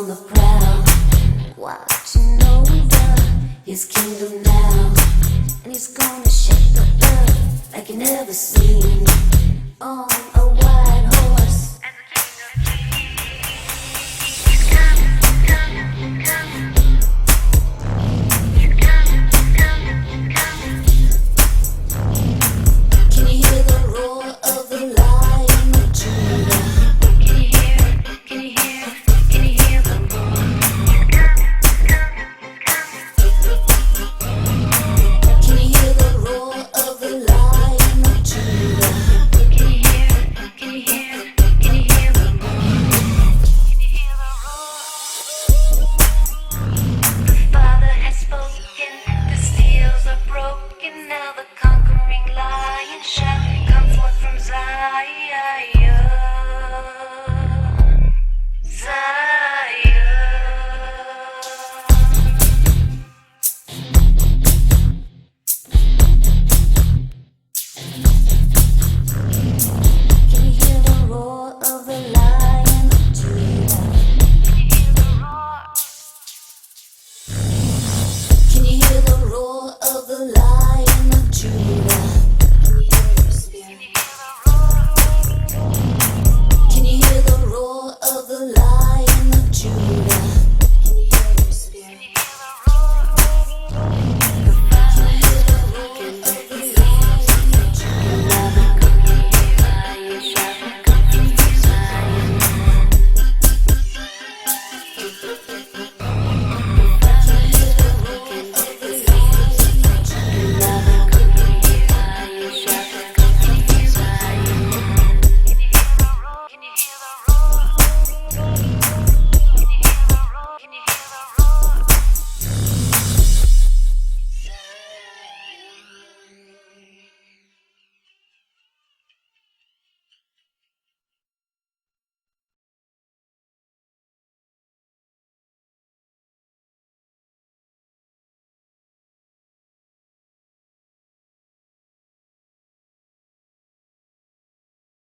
the prowl, watching over his kingdom now. And he's gonna shake the earth like you never seen, on a white horse. Can you hear the roar of the Lion of Judah? Can you hear it? Can you hear it? Can you hear the roar? Can you hear the roar of the Lion of Judah? Can you hear it? Can you hear it? Can you hear the roar? Can you hear the roar? The Father has spoken, the seals are broken, now the conquering lion shall come forth from Zion. Zion. Can you hear the roar of the Lion of Judah? Can you hear the roar? Can you hear the roar of the Lion of Judah? Can you hear the roar of the Lion of Judah? Can you hear the Spirit? Can you hear the roar? Can you hear the roar of the Lion of Judah? Lion shall come from Zion. Can you hear the roar of the Lion of Judah? Lion shall come from Zion. Can you hear the roar? Can you hear the roar?